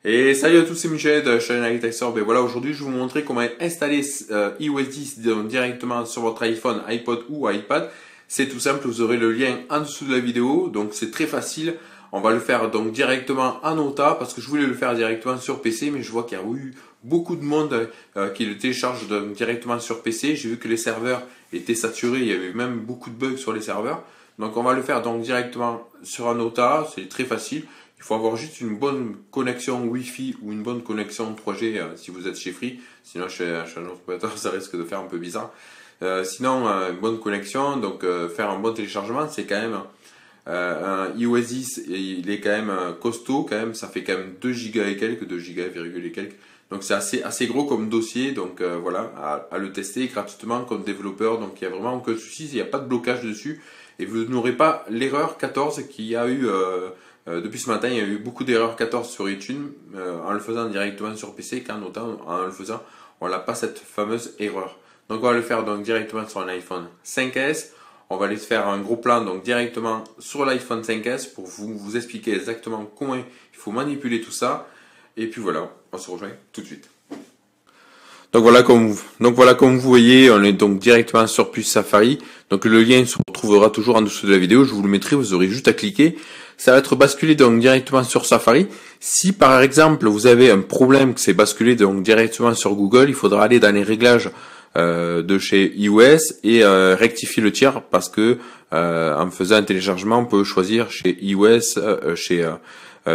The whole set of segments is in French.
Et salut à tous, c'est Michel de Channel Architecture. Et voilà, aujourd'hui je vais vous montrer comment installer iOS 10 directement sur votre iPhone, iPod ou iPad. C'est tout simple, vous aurez le lien en dessous de la vidéo, donc c'est très facile. On va le faire donc directement en OTA parce que je voulais le faire directement sur PC, mais je vois qu'il y a eu beaucoup de monde qui le télécharge directement sur PC. J'ai vu que les serveurs étaient saturés, il y avait même beaucoup de bugs sur les serveurs. Donc on va le faire donc directement sur un OTA, c'est très facile. Il faut avoir juste une bonne connexion Wi-Fi ou une bonne connexion 3G si vous êtes chez Free. Sinon chez un autre opérateur ça risque de faire un peu bizarre. Sinon une bonne connexion, donc faire un bon téléchargement, c'est quand même un iOS 10 et il est quand même costaud quand même, ça fait quand même 2 Go et quelques, 2 Go et quelques. Donc c'est assez gros comme dossier, donc voilà, à le tester gratuitement comme développeur, donc il n'y a vraiment aucun souci, il n'y a pas de blocage dessus et vous n'aurez pas l'erreur 14 qu'il y a eu depuis ce matin. Il y a eu beaucoup d'erreurs 14 sur iTunes en le faisant directement sur PC, quand autant en le faisant on n'a pas cette fameuse erreur. Donc on va le faire donc directement sur un iPhone 5S. On va aller faire un gros plan donc directement sur l'iPhone 5S pour vous expliquer exactement comment il faut manipuler tout ça. Et puis voilà, on se rejoint tout de suite. Donc voilà, comme vous voyez, on est donc directement sur Puce Safari. Donc le lien se retrouvera toujours en dessous de la vidéo. Je vous le mettrai, vous aurez juste à cliquer. Ça va être basculé donc directement sur Safari. Si par exemple vous avez un problème que c'est basculé donc directement sur Google, il faudra aller dans les réglages de chez iOS et rectifier le tir parce que en faisant un téléchargement, on peut choisir chez iOS,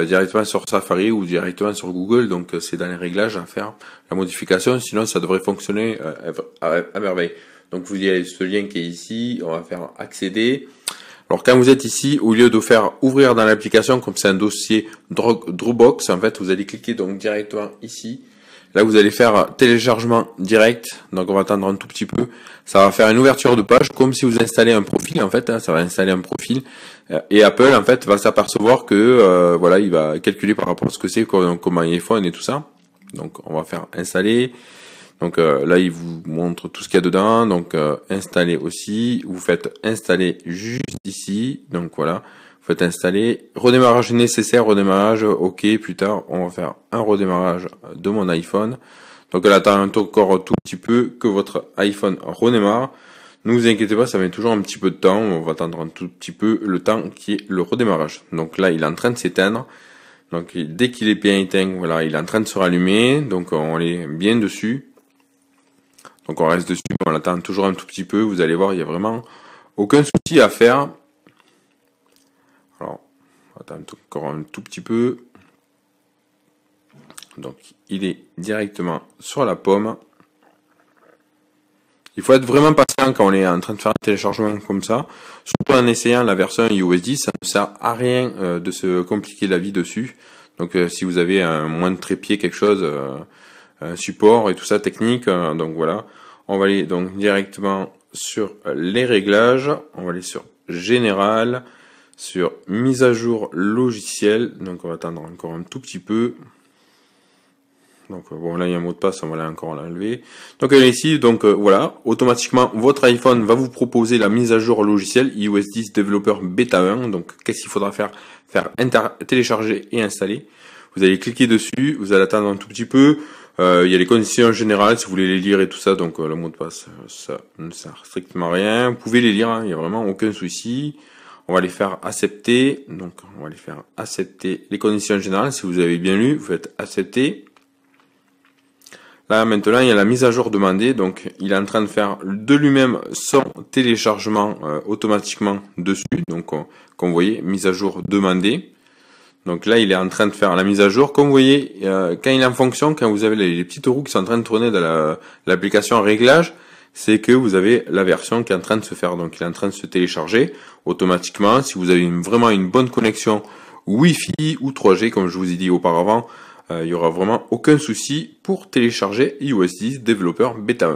directement sur Safari ou directement sur Google. Donc c'est dans les réglages à faire la modification, sinon ça devrait fonctionner à merveille. Donc vous avez ce lien qui est ici, on va faire accéder. Alors quand vous êtes ici, au lieu de faire ouvrir dans l'application comme c'est un dossier Dropbox, en fait vous allez cliquer donc directement ici. Là vous allez faire téléchargement direct, donc on va attendre un tout petit peu. Ça va faire une ouverture de page comme si vous installez un profil en fait, hein, ça va installer un profil. Et Apple en fait va s'apercevoir que voilà, il va calculer par rapport à ce que c'est comme un iPhone et tout ça. Donc on va faire installer. Donc là il vous montre tout ce qu'il y a dedans. Donc installer aussi. Vous faites installer juste ici. Donc voilà. Vous faites installer. Redémarrage nécessaire. Redémarrage. OK. Plus tard on va faire un redémarrage de mon iPhone. Donc elle attend encore un tout petit peu que votre iPhone redémarre. Ne vous inquiétez pas, ça met toujours un petit peu de temps. On va attendre un tout petit peu le temps qui est le redémarrage. Donc là il est en train de s'éteindre. Donc dès qu'il est bien éteint, voilà, il est en train de se rallumer. Donc on est bien dessus. Donc on reste dessus, on attend toujours un tout petit peu. Vous allez voir, il n'y a vraiment aucun souci à faire. Alors, on attend encore un tout petit peu. Donc il est directement sur la pomme. Il faut être vraiment patient quand on est en train de faire un téléchargement comme ça. Surtout en essayant la version iOS 10, ça ne sert à rien de se compliquer la vie dessus. Donc si vous avez un moindre trépied, quelque chose, un support et tout ça technique, donc voilà. On va aller donc directement sur les réglages. On va aller sur Général, sur mise à jour logiciel. Donc on va attendre encore un tout petit peu. Donc bon, là il y a un mot de passe, on va aller encore l'enlever. Donc elle est ici, donc voilà, automatiquement votre iPhone va vous proposer la mise à jour logiciel iOS 10 développeur bêta 1. Donc qu'est-ce qu'il faudra faire télécharger et installer. Vous allez cliquer dessus, vous allez attendre un tout petit peu. Il y a les conditions générales si vous voulez les lire et tout ça. Donc le mot de passe, ça ne sert strictement à rien. Vous pouvez les lire, hein, il n'y a vraiment aucun souci. On va les faire accepter. Donc on va les faire accepter les conditions générales. Si vous avez bien lu, vous faites accepter. Là maintenant il y a la mise à jour demandée, donc il est en train de faire de lui-même son téléchargement automatiquement dessus. Donc comme vous voyez, mise à jour demandée. Donc là il est en train de faire la mise à jour. Comme vous voyez, quand il est en fonction, quand vous avez les petites roues qui sont en train de tourner dans l'application réglage, c'est que vous avez la version qui est en train de se faire. Donc il est en train de se télécharger automatiquement. Si vous avez vraiment une bonne connexion Wi-Fi ou 3G, comme je vous ai dit auparavant, il n'y aura vraiment aucun souci pour télécharger iOS 10 développeur bêta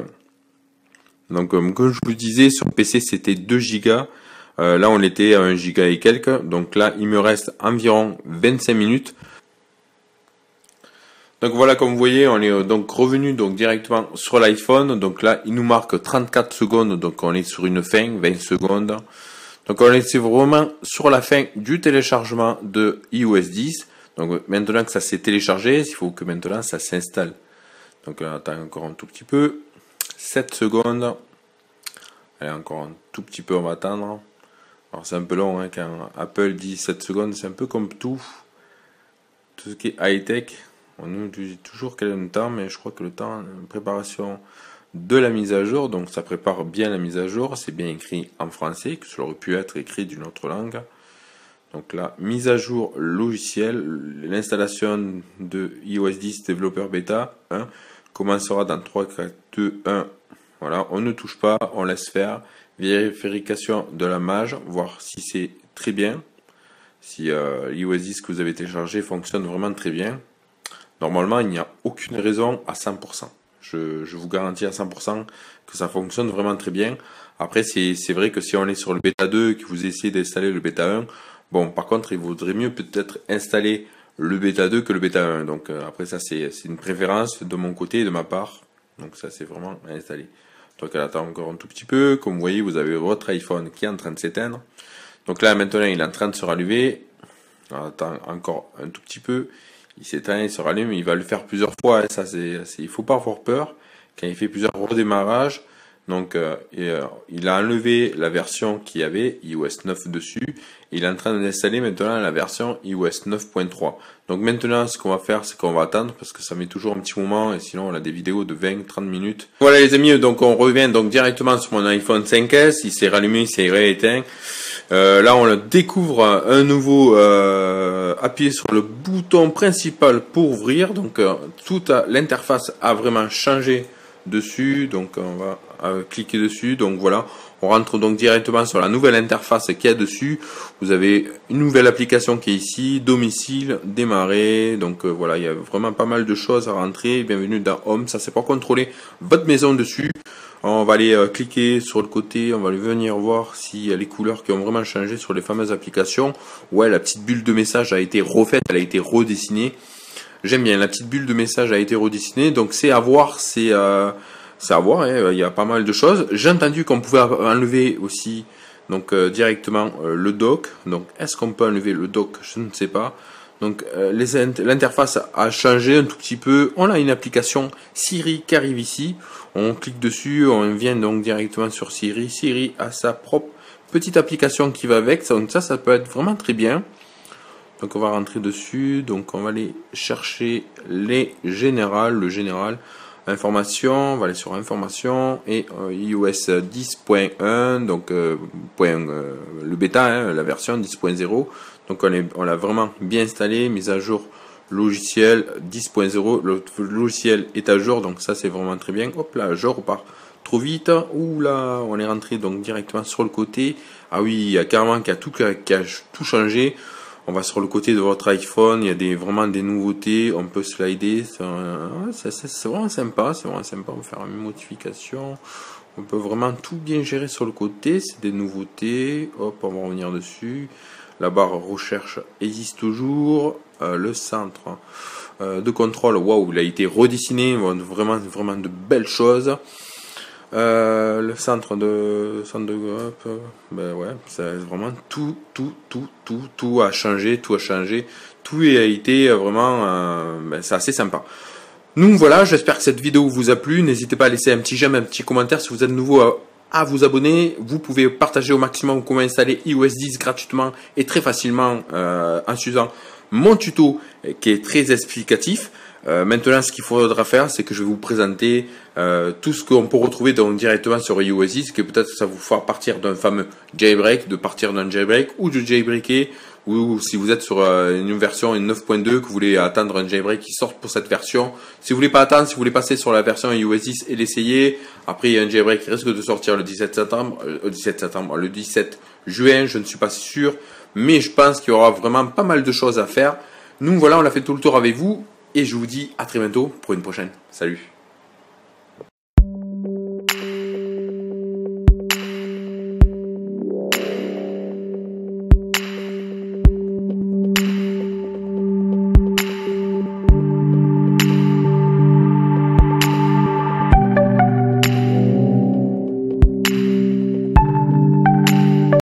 1. Donc comme je vous disais, sur PC c'était 2 Go. Là on était à 1 Go et quelques. Donc là il me reste environ 25 minutes. Donc voilà, comme vous voyez, on est donc revenu donc directement sur l'iPhone. Donc là il nous marque 34 secondes. Donc on est sur une fin, 20 secondes. Donc on est vraiment sur la fin du téléchargement de iOS 10. Donc maintenant que ça s'est téléchargé, il faut que maintenant ça s'installe. Donc on attend encore un tout petit peu. 7 secondes. Allez, encore un tout petit peu, on va attendre. Alors c'est un peu long, hein, quand Apple dit 7 secondes, c'est un peu comme tout ce qui est high-tech. On nous dit toujours quel est le temps, mais je crois que le temps de préparation de la mise à jour, donc ça prépare bien la mise à jour, c'est bien écrit en français, que ça aurait pu être écrit d'une autre langue. Donc là, mise à jour logiciel, l'installation de iOS 10 développeur bêta 1 commencera dans 3, 4, 2, 1. Voilà, on ne touche pas, on laisse faire. Vérification de la mage, voir si c'est très bien. Si l'iOS 10 que vous avez téléchargé fonctionne vraiment très bien. Normalement, il n'y a aucune raison à 100%. Je vous garantis à 100% que ça fonctionne vraiment très bien. Après, c'est vrai que si on est sur le bêta 2 et que vous essayez d'installer le bêta 1, bon, par contre, il vaudrait mieux peut-être installer le bêta 2 que le bêta 1. Donc après, ça c'est une préférence de mon côté et de ma part. Donc ça, c'est vraiment à installer. Donc elle attend encore un tout petit peu. Comme vous voyez, vous avez votre iPhone qui est en train de s'éteindre. Donc là, maintenant, il est en train de se rallumer. On attend encore un tout petit peu. Il s'éteint, il se rallume, il va le faire plusieurs fois. Et ça, il faut pas avoir peur quand il fait plusieurs redémarrages. Donc, il a enlevé la version qui avait iOS 9 dessus. Il est en train d'installer maintenant la version iOS 9.3. Donc maintenant, ce qu'on va faire, c'est qu'on va attendre parce que ça met toujours un petit moment et sinon on a des vidéos de 20-30 minutes. Voilà les amis, donc on revient donc directement sur mon iPhone 5S. Il s'est rallumé, il s'est rééteint. Là, on découvre un nouveau. Appuyez sur le bouton principal pour ouvrir. Donc toute l'interface a vraiment changé dessus. Donc on va cliquer dessus. Donc voilà, on rentre donc directement sur la nouvelle interface qu'il y a dessus. Vous avez une nouvelle application qui est ici, domicile, démarrer. Donc voilà, il y a vraiment pas mal de choses à rentrer. Bienvenue dans Home. Ça c'est pour contrôler votre maison dessus. On va aller cliquer sur le côté, on va aller venir voir s'il y a les couleurs qui ont vraiment changé sur les fameuses applications. Ouais, la petite bulle de message a été refaite, elle a été redessinée. J'aime bien, la petite bulle de message a été redessinée, donc c'est à voir, c'est à voir, hein, il y a pas mal de choses. J'ai entendu qu'on pouvait enlever aussi donc directement le dock. Donc est-ce qu'on peut enlever le dock? Je ne sais pas. Donc l'interface a changé un tout petit peu. On a une application Siri qui arrive ici. On clique dessus, on vient donc directement sur Siri. Siri a sa propre petite application qui va avec. Donc ça peut être vraiment très bien. Donc on va rentrer dessus. Donc on va aller chercher les générales, le général. Information, on va aller sur information et iOS 10.1, donc le bêta, hein, la version 10.0. Donc on l'a vraiment bien installé, mise à jour logiciel 10.0, le logiciel est à jour, donc ça c'est vraiment très bien. Hop là, je repars trop vite. Ouh là, on est rentré donc directement sur le côté. Ah oui, il y a carrément qui a tout changé. On va sur le côté de votre iPhone, il y a vraiment des nouveautés, on peut slider, c'est vraiment sympa, on va faire une modification, on peut vraiment tout bien gérer sur le côté, c'est des nouveautés, hop, on va revenir dessus, la barre recherche existe toujours, le centre de contrôle, waouh, il a été redessiné, vraiment de belles choses. Le centre de groupe, ben ouais, c'est vraiment tout a changé, tout a été vraiment, ben c'est assez sympa. Donc voilà, j'espère que cette vidéo vous a plu. N'hésitez pas à laisser un petit j'aime, un petit commentaire si vous êtes nouveau à vous abonner. Vous pouvez partager au maximum comment installer iOS 10 gratuitement et très facilement en suivant mon tuto qui est très explicatif. Maintenant, ce qu'il faudra faire, c'est que je vais vous présenter tout ce qu'on peut retrouver donc directement sur iOS 10, que peut-être ça vous fera partir d'un fameux jailbreak, ou de jailbreaker, ou si vous êtes sur une version 9.2 que vous voulez attendre un jailbreak qui sorte pour cette version. Si vous voulez pas attendre, si vous voulez passer sur la version iOS 10 et l'essayer, après il y a un jailbreak qui risque de sortir le 17 juin, je ne suis pas sûr, mais je pense qu'il y aura vraiment pas mal de choses à faire. Nous voilà, on a fait tout le tour avec vous. Et je vous dis à très bientôt pour une prochaine. Salut!